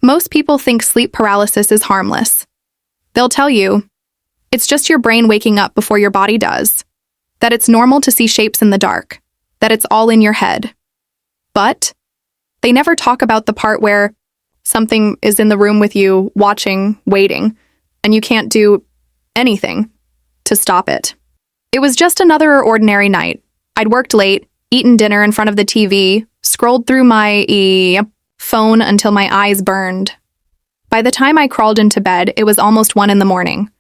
Most people think sleep paralysis is harmless. They'll tell you, it's just your brain waking up before your body does, that it's normal to see shapes in the dark, that it's all in your head. But they never talk about the part where something is in the room with you, watching, waiting, and you can't do anything to stop it. It was just another ordinary night. I'd worked late, eaten dinner in front of the TV, scrolled through my phone until my eyes burned. By the time I crawled into bed, it was almost 1 a.m.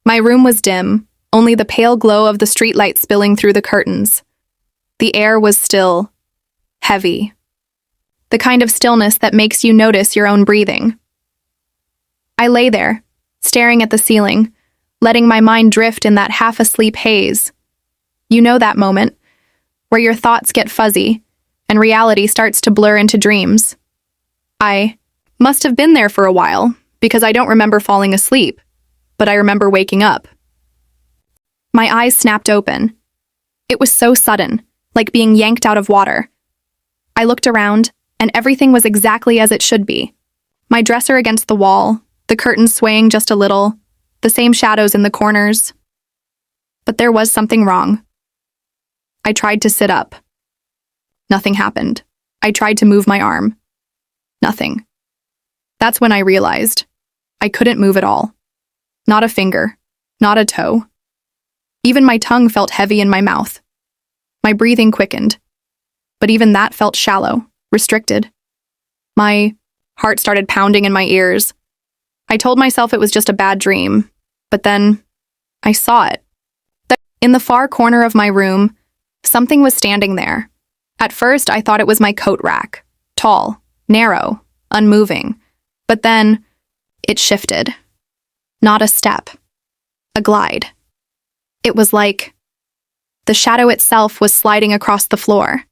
My room was dim, only the pale glow of the streetlight spilling through the curtains. The air was still, heavy. The kind of stillness that makes you notice your own breathing. I lay there, staring at the ceiling, letting my mind drift in that half-asleep haze. You know that moment, where your thoughts get fuzzy, and reality starts to blur into dreams. I must have been there for a while, because I don't remember falling asleep, but I remember waking up. My eyes snapped open. It was so sudden, like being yanked out of water. I looked around, and everything was exactly as it should be. My dresser against the wall, the curtains swaying just a little, the same shadows in the corners. But there was something wrong. I tried to sit up. Nothing happened. I tried to move my arm. Nothing. That's when I realized I couldn't move at all. Not a finger, not a toe. Even my tongue felt heavy in my mouth. My breathing quickened, but even that felt shallow, restricted. My heart started pounding in my ears. I told myself it was just a bad dream, but then I saw it. In the far corner of my room, something was standing there. At first, I thought it was my coat rack, tall, narrow, unmoving. But then, it shifted. Not a step. A glide. It was like the shadow itself was sliding across the floor.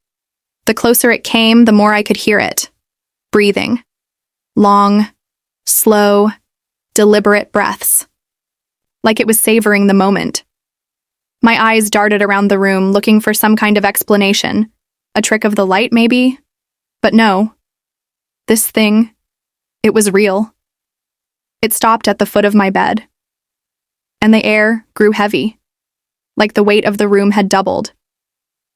The closer it came, the more I could hear it. Breathing. Long, slow, deliberate breaths. Like it was savoring the moment. My eyes darted around the room, looking for some kind of explanation. A trick of the light, maybe? But no. This thing, it was real. It stopped at the foot of my bed. And the air grew heavy, like the weight of the room had doubled.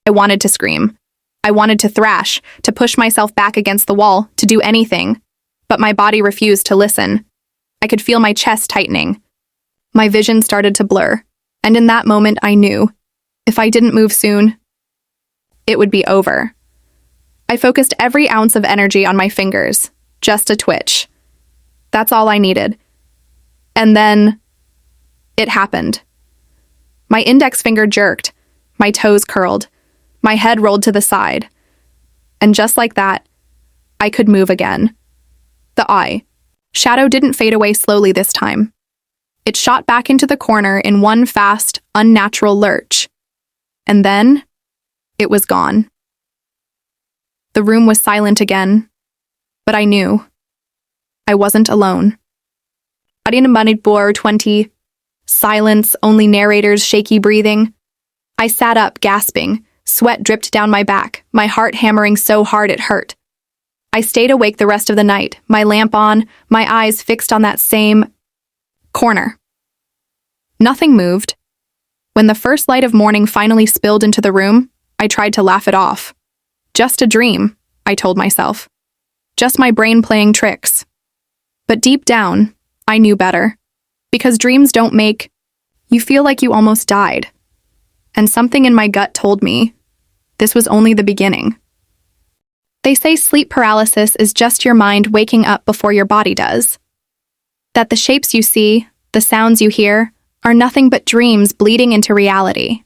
I wanted to scream. I wanted to thrash, to push myself back against the wall, to do anything. But my body refused to listen. I could feel my chest tightening. My vision started to blur, and in that moment I knew, if I didn't move soon, it would be over. I focused every ounce of energy on my fingers, just a twitch. That's all I needed. And then, it happened. My index finger jerked, my toes curled, my head rolled to the side. And just like that, I could move again. The shadow didn't fade away slowly this time. It shot back into the corner in one fast, unnatural lurch. And then, it was gone. The room was silent again, but I knew I wasn't alone. Adinamanidbor 20. Silence, only narrator's shaky breathing. I sat up, gasping. Sweat dripped down my back, my heart hammering so hard it hurt. I stayed awake the rest of the night, my lamp on, my eyes fixed on that same corner. Nothing moved. When the first light of morning finally spilled into the room, I tried to laugh it off. Just a dream, I told myself. Just my brain playing tricks. But deep down, I knew better. Because dreams don't make you feel like you almost died. And something in my gut told me this was only the beginning. They say sleep paralysis is just your mind waking up before your body does. That the shapes you see, the sounds you hear, are nothing but dreams bleeding into reality.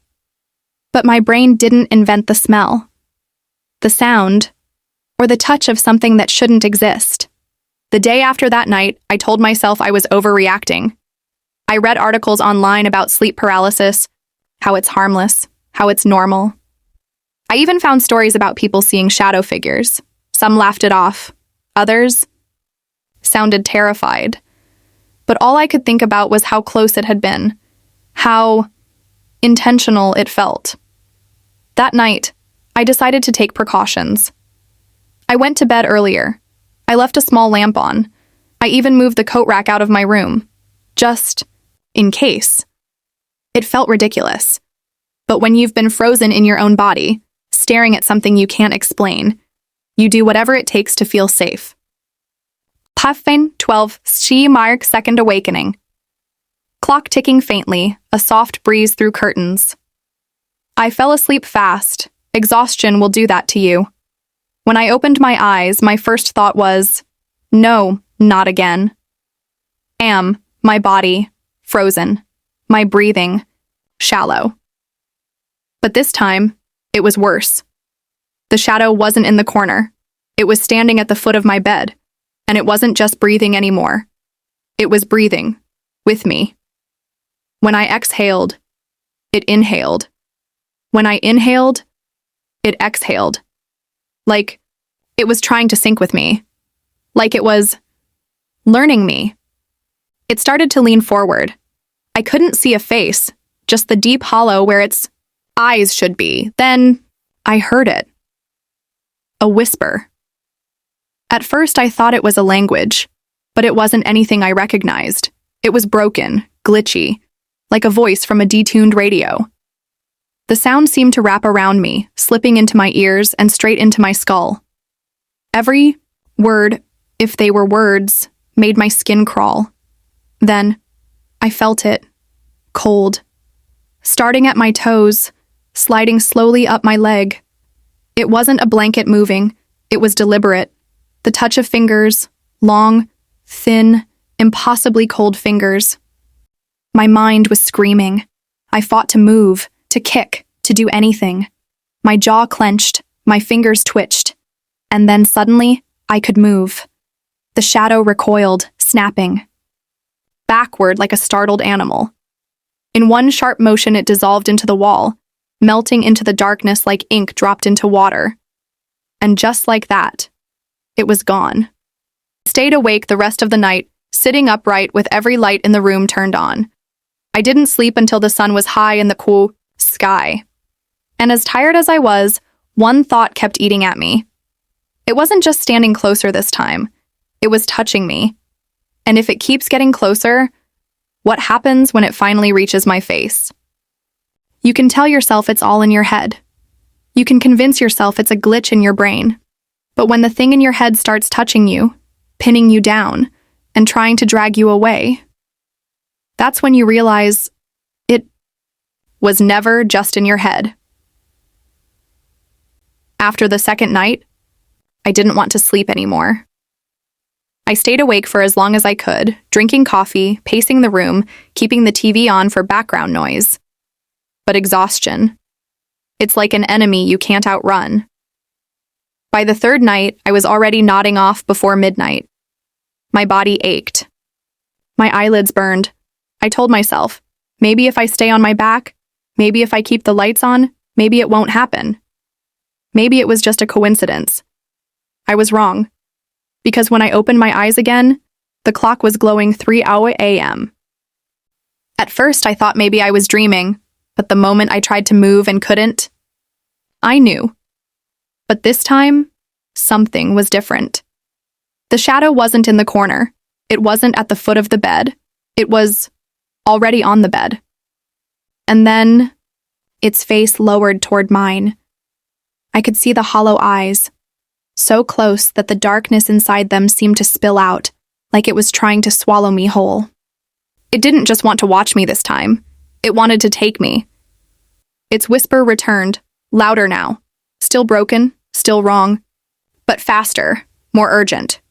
But my brain didn't invent the smell, the sound, or the touch of something that shouldn't exist. The day after that night, I told myself I was overreacting. I read articles online about sleep paralysis, how it's harmless, how it's normal. I even found stories about people seeing shadow figures. Some laughed it off. Others sounded terrified. But all I could think about was how close it had been, how intentional it felt. That night, I decided to take precautions. I went to bed earlier. I left a small lamp on. I even moved the coat rack out of my room, just in case. It felt ridiculous. But when you've been frozen in your own body, staring at something you can't explain, you do whatever it takes to feel safe. Puffin 12 She Mark Second Awakening. Clock ticking faintly, a soft breeze through curtains. I fell asleep fast. Exhaustion will do that to you. When I opened my eyes, my first thought was, no, not again. My body, frozen. My breathing, shallow. But this time, it was worse. The shadow wasn't in the corner. It was standing at the foot of my bed, and it wasn't just breathing anymore. It was breathing, with me. When I exhaled, it inhaled. When I inhaled, it exhaled. Like it was trying to sync with me. Like it was learning me. It started to lean forward. I couldn't see a face, just the deep hollow where its eyes should be. Then I heard it. A whisper. At first I thought it was a language, but it wasn't anything I recognized. It was broken, glitchy, like a voice from a detuned radio. The sound seemed to wrap around me, slipping into my ears and straight into my skull. Every word, if they were words, made my skin crawl. Then I felt it, cold, starting at my toes, sliding slowly up my leg. It wasn't a blanket moving, it was deliberate. The touch of fingers, long, thin, impossibly cold fingers. My mind was screaming. I fought to move, to kick, to do anything. My jaw clenched, my fingers twitched. And then suddenly, I could move. The shadow recoiled, snapping. Backward like a startled animal. In one sharp motion it dissolved into the wall, melting into the darkness like ink dropped into water. And just like that, it was gone. I stayed awake the rest of the night, sitting upright with every light in the room turned on. I didn't sleep until the sun was high in the cool sky. And as tired as I was, one thought kept eating at me. It wasn't just standing closer this time. It was touching me. And if it keeps getting closer, what happens when it finally reaches my face? You can tell yourself it's all in your head. You can convince yourself it's a glitch in your brain. But when the thing in your head starts touching you, pinning you down, and trying to drag you away, that's when you realize it was never just in your head. After the second night, I didn't want to sleep anymore. I stayed awake for as long as I could, drinking coffee, pacing the room, keeping the TV on for background noise. But exhaustion. It's like an enemy you can't outrun. By the third night, I was already nodding off before midnight. My body ached. My eyelids burned. I told myself, maybe if I stay on my back, maybe if I keep the lights on, maybe it won't happen. Maybe it was just a coincidence. I was wrong. Because when I opened my eyes again, the clock was glowing 3 a.m. At first, I thought maybe I was dreaming, but the moment I tried to move and couldn't, I knew. But this time, something was different. The shadow wasn't in the corner. It wasn't at the foot of the bed. It was already on the bed. And then, its face lowered toward mine. I could see the hollow eyes, so close that the darkness inside them seemed to spill out, like it was trying to swallow me whole. It didn't just want to watch me this time. It wanted to take me. Its whisper returned, louder now. Still broken, still wrong, but faster, more urgent.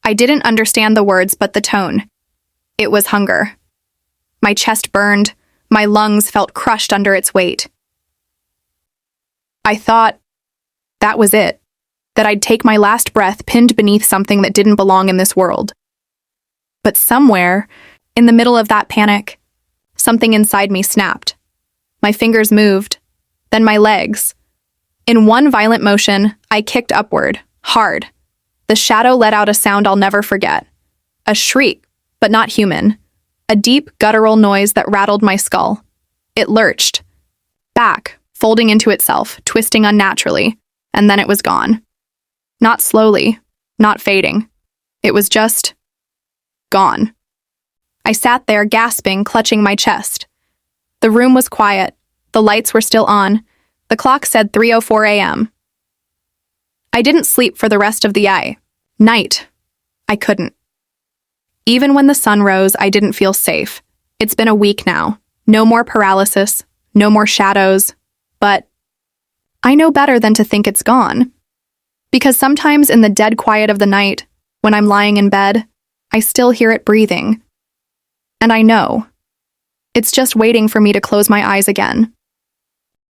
I didn't understand the words, but the tone. It was hunger. My chest burned, my lungs felt crushed under its weight. I thought that was it. That I'd take my last breath pinned beneath something that didn't belong in this world. But somewhere, in the middle of that panic, something inside me snapped. My fingers moved, then my legs. In one violent motion, I kicked upward, hard. The shadow let out a sound I'll never forget. A shriek, but not human. A deep, guttural noise that rattled my skull. It lurched. Back, folding into itself, twisting unnaturally, and then it was gone. Not slowly, not fading. It was just Gone. I sat there gasping, clutching my chest. The room was quiet. The lights were still on. The clock said 3:04 a.m. I didn't sleep for the rest of the night. I couldn't. Even when the sun rose, I didn't feel safe. It's been a week now. No more paralysis, no more shadows. But I know better than to think it's gone. Because sometimes in the dead quiet of the night, when I'm lying in bed, I still hear it breathing. And I know. It's just waiting for me to close my eyes again.